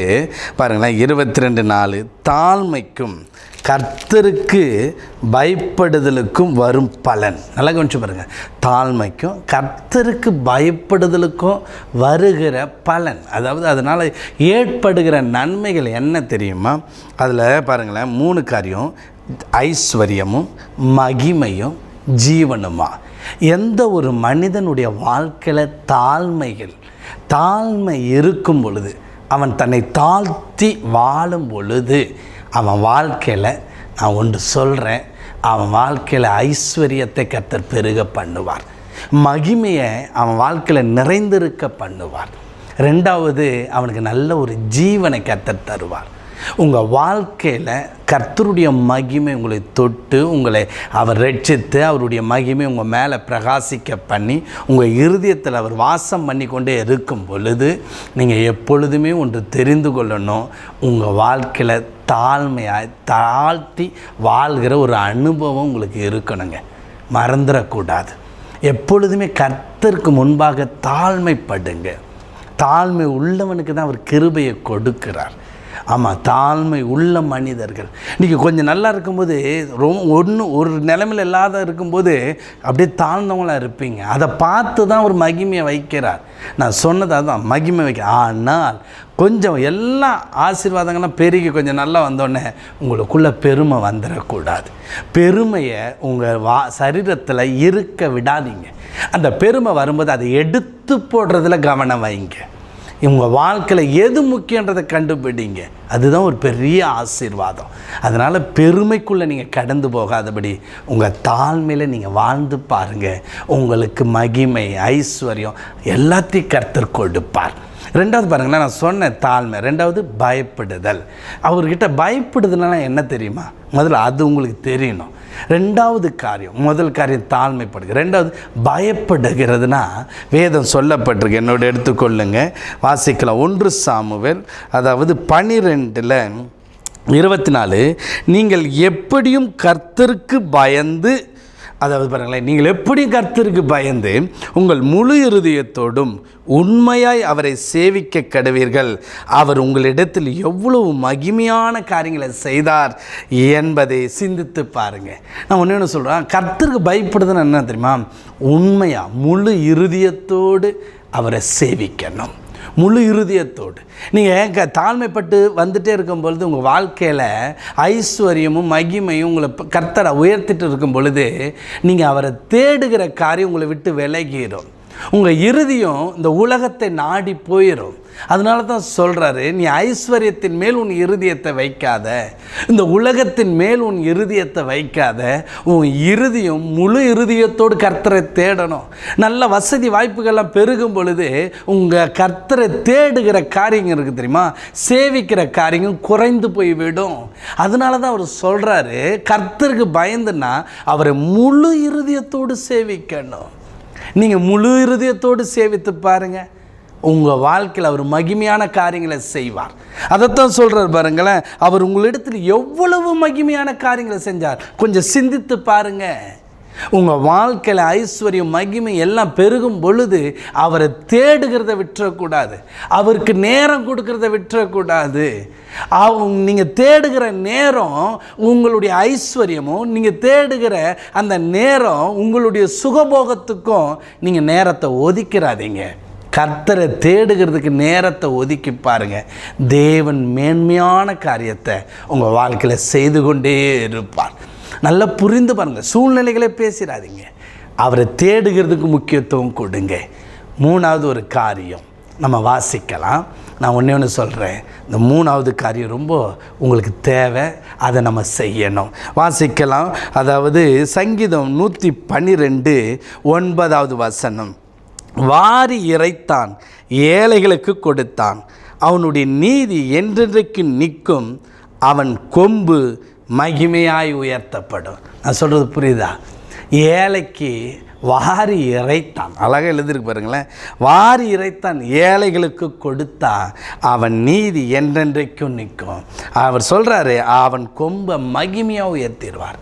பாருங்களேன், 22:4, தாழ்மைக்கும் கர்த்தருக்கு பயப்படுதலுக்கும் வரும் பலன். நல்லா கவனிச்சு பாருங்கள், தாழ்மைக்கும் கர்த்தருக்கு பயப்படுதலுக்கும் வருகிற பலன். அதாவது அதனால் ஏற்படுகிற நன்மைகள் என்ன தெரியுமா? அதில் பாருங்களேன், 3 காரியம்: ஐஸ்வர்யமும், மகிமையும், ஜீவனுமா. எந்த ஒரு மனிதனுடைய வாழ்க்கையில் தாழ்மை இருக்கும் பொழுது, அவன் தன்னை தாழ்த்தி வாழும் பொழுது, அவன் வாழ்க்கையில் நான் ஒன்று சொல்கிறேன், அவன் வாழ்க்கையில் ஐஸ்வர்யத்தை கர்த்தர் பெருக பண்ணுவார், மகிமையை அவன் வாழ்க்கையில் நிறைந்திருக்க பண்ணுவார். 2வது, அவனுக்கு நல்ல ஒரு ஜீவனை கர்த்தர் தருவார். உங்கள் வாழ்க்கையில் கர்த்தருடைய மகிமை உங்களை தொட்டு உங்களை அவர் ரட்சித்து அவருடைய மகிமை உங்கள் மேலே பிரகாசிக்க பண்ணி உங்கள் இருதயத்தில் அவர் வாசம் பண்ணி கொண்டே இருக்கும் பொழுது நீங்கள் எப்பொழுதுமே ஒன்று தெரிந்து கொள்ளணும், உங்கள் வாழ்க்கையில் தாழ்மையாக தாழ்த்தி வாழ்கிற ஒரு அனுபவம் உங்களுக்கு இருக்கணுங்க. மறந்துடக்கூடாது. எப்பொழுதுமே கர்த்தருக்கு முன்பாக தாழ்மைப்படுங்க. தாழ்மை உள்ளவனுக்கு தான் அவர் கிருபையை கொடுக்கிறார். ஆமாம், தாழ்மை உள்ள மனிதர்கள். இன்றைக்கி கொஞ்சம் நல்லா இருக்கும்போது ஒரு நிலைமையில் இல்லாத இருக்கும்போது அப்படியே தாழ்ந்தவங்களாக இருப்பீங்க. அதை பார்த்து தான் ஒரு மகிமையை வைக்கிறார். நான் சொன்னது அதுதான், மகிமை வைக்க. ஆனால் கொஞ்சம் எல்லா ஆசீர்வாதங்கள்லாம் பெருகி கொஞ்சம் நல்லா வந்தோடனே உங்களுக்குள்ளே பெருமை வந்துடக்கூடாது. பெருமையை உங்கள் சரீரத்தில் இருக்க விடாதீங்க. அந்த பெருமை வரும்போது அதை எடுத்து போடுறதுல கவனம் வைங்க. உங்கள் வாழ்க்கையில் எது முக்கியன்றதை கண்டுபிடிங்க. அதுதான் ஒரு பெரிய ஆசீர்வாதம். அதனால் பெருமைக்குள்ளே நீங்கள் கடந்து போகாதபடி உங்கள் தாழ்மையில் நீங்கள் வாழ்ந்து பாருங்கள். உங்களுக்கு மகிமை, ஐஸ்வர்யம் எல்லாத்தையும் கர்த்தர் கொடுப்பார். ரெண்டாவது பாருங்களேன், நான் சொன்ன தாழ்மை. ரெண்டாவது பயப்படுதல். அவர்கிட்ட பயப்படுதுன்னா என்ன தெரியுமா? முதல்ல அது உங்களுக்கு தெரியணும். ரெண்டாவது காரியம், முதல் காரியம் தாழ்மைப்படுகிறது. ரெண்டாவது பயப்படுகிறதுனா வேதம் சொல்லப்பட்டிருக்கு. என்னோட எடுத்துக்கொள்ளுங்க, வாசிக்கலாம். 1 சாமுவேல் அதாவது 12:24, நீங்கள் எப்படியும் கர்த்தருக்கு பயந்து, அதாவது பாருங்களேன், நீங்கள் எப்படியும் கர்த்தருக்கு பயந்து உங்கள் முழு இருதயத்தோடும் உண்மையாய் அவரை சேவிக்க கடவீர்கள். அவர் உங்களிடத்தில் எவ்வளவு மகிமையான காரியங்களை செய்தார் என்பதை சிந்தித்து பாருங்கள். நான் ஒன்று சொல்கிறேன், கர்த்தருக்கு பயப்படுதுன்னு என்ன தெரியுமா? உண்மையாக முழு இருதயத்தோடு அவரை சேவிக்கணும். முழு இருதயத்தோடு நீங்கள் தாழ்மைப்பட்டு வந்துட்டே இருக்கும் பொழுது உங்கள் வாழ்க்கையில் ஐஸ்வர்யமும் மகிமையும் உங்களை கர்த்தரை உயர்த்திட்டு இருக்கும் பொழுது நீங்கள் அவரை தேடுகிற காரியம் உங்களை விட்டு விலகிடும். உங்கள் இருதயம் இந்த உலகத்தை நாடி போயிடும். அதனால தான் சொல்கிறாரு, நீ ஐஸ்வர்யத்தின் மேல் உன் இருதயத்தை வைக்காத, இந்த உலகத்தின் மேல் உன் இருதயத்தை வைக்காத. உன் இருதயம் முழு இருதயத்தோடு கர்த்தரை தேடணும். நல்ல வசதி வாய்ப்புகள்லாம் பெருகும் பொழுது உங்கள் கர்த்தரை தேடுகிற காரியங்கள் இருக்குது தெரியுமா, சேவிக்கிற காரியங்கள் குறைந்து போய்விடும். அதனால தான் அவர் சொல்கிறாரு, கர்த்தருக்கு பயந்துன்னா அவரை முழு இருதயத்தோடு சேவிக்கணும். நீங்கள் முழு இருதயத்தோடு சேவித்து பாருங்கள், உங்கள் வாழ்க்கையில் அவர் மகிமையான காரியங்களை செய்வார். அதைத்தான் சொல்கிறார் பாருங்களேன், அவர் உங்களிடத்தில் எவ்வளவு மகிமையான காரியங்களை செஞ்சார். கொஞ்சம் சிந்தித்து பாருங்கள். உங்கள் வாழ்க்கையில் ஐஸ்வர்யம் மகிமை எல்லாம் பெருகும் பொழுது அவரை தேடுகிறத விட்டுறக்கூடாது, அவருக்கு நேரம் கொடுக்கறத விட்டுறக்கூடாது. நீங்கள் தேடுகிற நேரம் உங்களுடைய ஐஸ்வர்யமும், நீங்கள் தேடுகிற அந்த நேரம் உங்களுடைய சுகபோகத்துக்கும் நீங்கள் நேரத்தை ஒதுக்கிறாதீங்க. கர்த்தரை தேடுகிறதுக்கு நேரத்தை ஒதுக்கி பாருங்கள். தேவன் மேன்மையான காரியத்தை உங்கள் வாழ்க்கையில் செய்து கொண்டே இருப்பார். நல்லா புரிந்து பாருங்கள். சூழ்நிலைகளை பேசிடாதீங்க, அவரை தேடுகிறதுக்கு முக்கியத்துவம் கொடுங்க. மூணாவது ஒரு காரியம் நம்ம வாசிக்கலாம். நான் ஒன்று சொல்கிறேன், இந்த மூணாவது காரியம் ரொம்ப உங்களுக்கு தேவை, அதை நம்ம செய்யணும். வாசிக்கலாம். அதாவது சங்கீதம் 112:9 வாரி இறைத்தான், ஏழைகளுக்கு கொடுத்தான், அவனுடைய நீதி என்றென்றைக்கு நிற்கும், அவன் கொம்பு மகிமையாய் உயர்த்தப்படும். நான் சொல்கிறது புரியுதா? ஏழைக்கு வாரி இறைத்தான், அழகாக எழுதிருக்கு பாருங்களேன். வாரி இறைத்தான், ஏழைகளுக்கு கொடுத்தா அவன் நீதி என்றென்றைக்கும் நிற்கும். அவர் சொல்கிறாரு, அவன் கொம்பை மகிமையாக உயர்த்திடுவார்.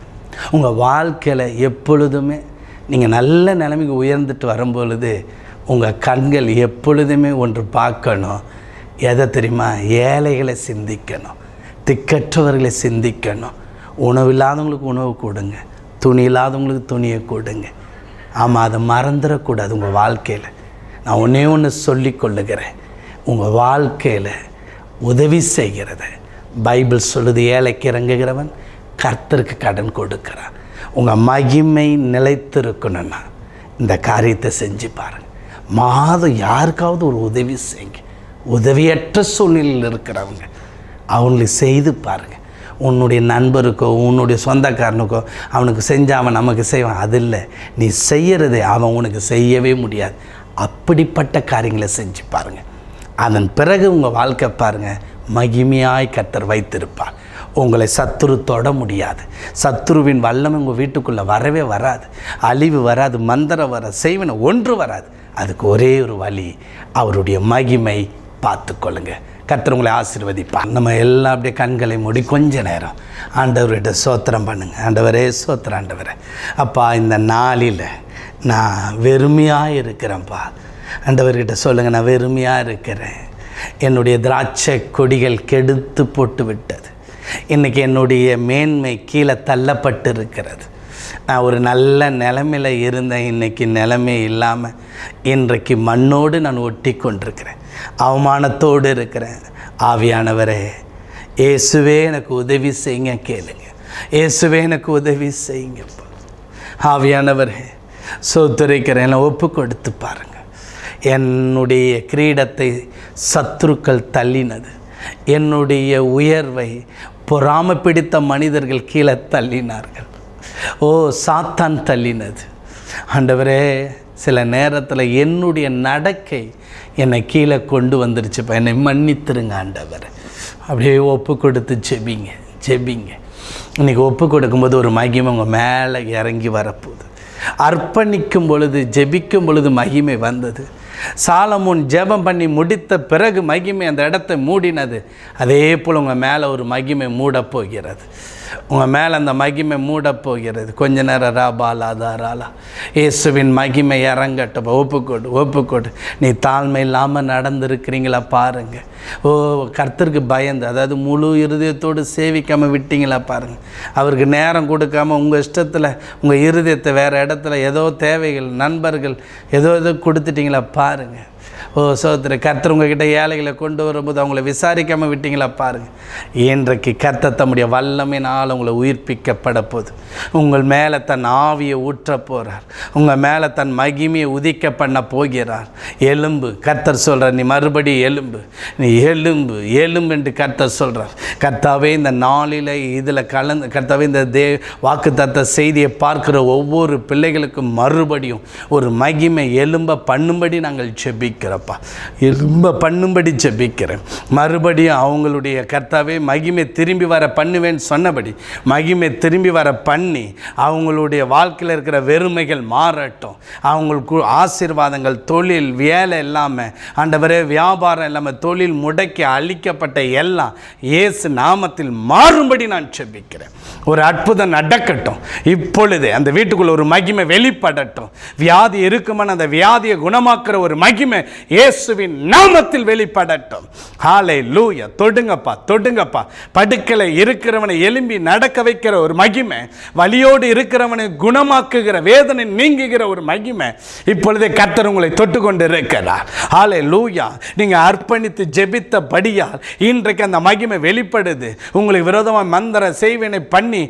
உங்கள் வாழ்க்கையில் எப்பொழுதுமே நீங்கள் நல்ல நிலைமைக்கு உயர்ந்துட்டு வரும்பொழுது உங்கள் கண்கள் எப்பொழுதுமே ஒன்று பார்க்கணும். எதை தெரியுமா? ஏழைகளை சிந்திக்கணும், திக்கற்றவர்களை சிந்திக்கணும். உணவு இல்லாதவங்களுக்கு உணவு கொடுங்க, துணி இல்லாதவங்களுக்கு துணியை கொடுங்க. ஆமாம், அதை மறந்துடக்கூடாது உங்கள் வாழ்க்கையில். நான் ஒன்று சொல்லிக்கொள்ளுகிறேன், உங்கள் வாழ்க்கையில் உதவி செய்கிறத பைபிள் சொல்லுது, ஏழைக்கு இறங்குகிறவன் கர்த்தருக்கு கடன் கொடுக்கிறான். உங்கள் மகிமை நிலைத்திருக்கணும்னா இந்த காரியத்தை செஞ்சு பாருங்கள். மாதம் யாருக்காவது ஒரு உதவி செய்யுங்க. உதவியற்ற சூழ்நிலையில் இருக்கிறவங்க அவங்களுக்கு செய்து பாருங்கள். உன்னுடைய நண்பருக்கோ உன்னுடைய சொந்தக்காரனுக்கோ அவனுக்கு செஞ்சால் அவன் நமக்கு செய்வான், அது இல்லை. நீ செய்கிறதை அவன் உனக்கு செய்யவே முடியாது. அப்படிப்பட்ட காரியங்களை செஞ்சு பாருங்கள். அதன் பிறகு உங்கள் வாழ்க்கை பாருங்கள், மகிமையாய் கர்த்தர் வைத்திருப்பார். உங்களை சத்துரு தொட முடியாது. சத்துருவின் வல்லமை உங்கள் வீட்டுக்குள்ளே வரவே வராது. அழிவு வராது, மந்திரம் வராது, செய்வன ஒன்று வராது. அதுக்கு ஒரே ஒரு வழி, அவருடைய மகிமை. பார்த்துக்கொள்ளுங்க. கர்த்தர் உங்களை ஆசீர்வதிப்பார். நம்ம எல்லாம் அப்படியே கண்களை மூடி கொஞ்ச நேரம் ஆண்டவர்கிட்ட சோத்திரம் பண்ணுங்க. ஆண்டவரே சோத்திரம். ஆண்டவரே, அப்பா, இந்த நாளில் நான் வெறுமையாக இருக்கிறேன்ப்பா. ஆண்டவர்கிட்ட சொல்லுங்கள், நான் வெறுமையாக இருக்கிறேன். என்னுடைய திராட்சை கொடிகள் கெடுத்து போட்டு விட்டது. இன்றைக்கி என்னுடைய மேன்மை கீழே தள்ளப்பட்டு இருக்கிறது. நான் ஒரு நல்ல நிலைமையில் இருந்தேன், இன்றைக்கி நிலைமை இல்லாமல் இன்றைக்கு மண்ணோடு நான் ஒட்டி கொண்டிருக்கிறேன், அவமானத்தோடு இருக்கிறேன். ஆவியானவரே, இயேசுவே எனக்கு உதவி செய்யுங்க. கேளுங்க, இயேசுவே எனக்கு உதவி செய்யுங்கப்பா. ஆவியானவரே, சோத்துரைக்கிறேன், என்னை ஒப்பு கொடுத்து பாருங்கள். என்னுடைய கிரீடத்தை சத்துருக்கள் தள்ளினது, என்னுடைய உயர்வை பொறாமை பிடித்த மனிதர்கள் கீழே தள்ளினார்கள். ஓ, சாத்தான் தள்ளினது. ஆண்டவரே, சில நேரத்தில் என்னுடைய நடக்கை என்னை கீழே கொண்டு வந்துருச்சுப்பா, என்னை மன்னித்துருங்க ஆண்டவர். அப்படியே ஒப்பு கொடுத்து ஜெபிங்க. இன்றைக்கி ஒப்பு கொடுக்கும்போது ஒரு மகிமை உங்கள் மேலே இறங்கி வரப்போகுது. அர்ப்பணிக்கும் பொழுது, ஜெபிக்கும் பொழுது மகிமை வந்தது. சாலமோன் ஜெபம் பண்ணி முடித்த பிறகு மகிமை அந்த இடத்தை மூடினது. அதே போல் உங்கள் மேலே ஒரு மகிமை மூடப்போகிறது. உங்கள் மேலே அந்த மகிமை மூடப்போகிறது. கொஞ்ச நேரம் ராபாலாதாராலா இயேசுவின் மகிமை இறங்கட்டும். ஒப்புக்கொடு. நீ தாழ்மை இல்லாமல் நடந்திருக்கிறீங்களா பாருங்கள். கர்த்தருக்கு பயந்து, அதாவது முழு இருதயத்தோடு சேவிக்காமல் விட்டீங்களா பாருங்கள். அவருக்கு நேரம் கொடுக்காமல் உங்கள் இஷ்டத்தில் உங்கள் இருதயத்தை வேறு இடத்துல ஏதோ தேவைகள், நண்பர்கள் ஏதோ கொடுத்துட்டிங்களா பாருங்கள். சோதரி கர்த்தர் உங்ககிட்ட ஏழைகளை கொண்டு வரும்போது அவங்கள விசாரிக்காமல் விட்டீங்களா பாருங்கள். இன்றைக்கு கர்த்தர் தம்முடைய வல்லமையினால் உங்களை உயிர்ப்பிக்கப்பட போகுது. உங்கள் மேலே தன் ஆவியை ஊற்ற போகிறார். உங்கள் மேலே தன் மகிமையை உதிக்க பண்ண போகிறார். எலும்பு, கர்த்தர் சொல்கிறார், நீ மறுபடியும் எலும்பு, நீ எலும்பு என்று கர்த்தர் சொல்கிறார். கர்த்தாவே இந்த நாளில் இதில் கர்த்தாவே இந்த வாக்குத்தத்த செய்தியை பார்க்குற ஒவ்வொரு பிள்ளைகளுக்கும் மறுபடியும் ஒரு மகிமை எலும்ப பண்ணும்படி நாங்கள் ஜெபிக்கிறோம். எலும்ப பண்ணும்படி ஜெபிக்கிறேன். மறுபடியும் அவங்களுடைய கர்த்தாவே மகிமை திரும்பி வர பண்ணுவேன்னு சொன்னபடி மகிமை திரும்பி வர பண்ணி அவங்களுடைய வாழ்க்கையில் இருக்கிற வெறுமைகள் மாறட்டும். அவங்களுக்கு ஆசீர்வாதங்கள், தொழில், வேலை இல்லாமல், ஆண்டவரே வியாபாரம் இல்லாமல், தொழில் முடக்கி அழிக்கப்பட்ட எல்லாம் இயேசு நாமத்தில் மாறும்படி நான் ஜெபிக்கிறேன். ஒரு அற்புதம் நடக்கட்டும். இப்பொழுது அந்த வீட்டுக்குள்ள ஒரு மகிமை வெளிப்படட்டும். வியாதி இருக்குமான அந்த வியாதியை குணமாக்குற ஒரு மகிமை இயேசுவின் நாமத்தில் வெளிப்படட்டும். ஹல்லேலூயா. தொடுங்கப்பா. படுக்கலை இருக்கிறவனை எழும்பி நடக்க வைக்கிற ஒரு மகிமை, வலியோடு இருக்கிறவனை குணமாக்குகிற, வேதனை நீங்குகிற ஒரு மகிமை இப்பொழுதே கர்த்தர் உங்களை தொட்டு கொண்டு இருக்கிறார். ஹல்லேலூயா. நீங்கள் அர்ப்பணித்து ஜெபித்தபடியால் இன்றைக்கு அந்த மகிமை வெளிப்படுது. உங்களுக்கு விரோதமாக மந்திர செய்வினை பண்ணி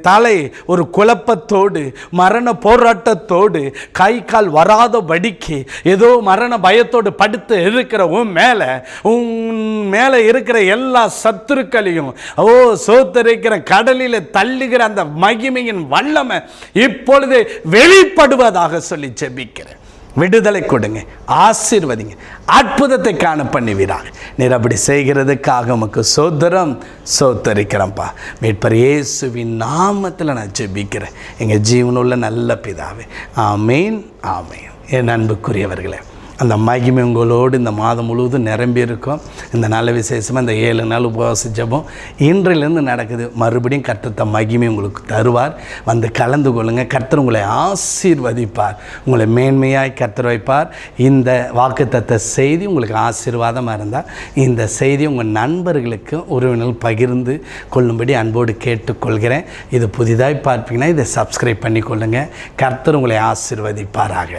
தலை ஒரு குழப்பத்தோடு, மரண போராட்டத்தோடு, கை கால் வராதபடிக்கு ஏதோ மரண பயத்தோடு படுத்து இருக்கிற உன் மேலே இருக்கிற எல்லா சத்துருக்களையும் சோத்தரிக்கிற கடலில் தள்ளுகிற அந்த மகிமையின் வல்லமை இப்பொழுது வெளிப்படுவதாக சொல்லி ஜெபிக்கிறேன். விடுதலை கொடுங்க, ஆசீர்வதிங்க, அற்புதத்தை காண பண்ணுவீராக. நீர் அப்படி செய்கிறதுக்காக உமக்கு சோத்தரிக்கிறேன்ப்பா. மீட்பர் இயேசுவின் நாமத்தில் நான் ஜெபிக்கிறேன் எங்கள் ஜீவனுள்ள நல்ல பிதாவே. ஆமேன். என் அன்புக்குரியவர்களே, அந்த மகிமை உங்களோடு இந்த மாதம் முழுவதும் நிரம்பி இருக்கும். இந்த நல்ல விசேஷமாக இந்த 7 நாள் உபவாச ஜெபம் இன்றிலிருந்து நடக்குது. மறுபடியும் கர்த்தர் மகிமை உங்களுக்கு தருவார். வந்து கலந்து கொள்ளுங்கள். கர்த்தர் உங்களை ஆசீர்வதிப்பார், உங்களை மேன்மையாய் கர்த்தர் வைப்பார். இந்த வாக்குத்தத்த செய்தி உங்களுக்கு ஆசீர்வாதமாக இருந்தால் இந்த செய்தி உங்கள் நண்பர்களுக்கு உறவினர்கள் பகிர்ந்து கொள்ளும்படி அன்போடு கேட்டுக்கொள்கிறேன். இது புதிதாய் பார்ப்பீங்கன்னா இதை சப்ஸ்கிரைப் பண்ணிக்கொள்ளுங்கள். கர்த்தர் உங்களை ஆசீர்வதிப்பாராக.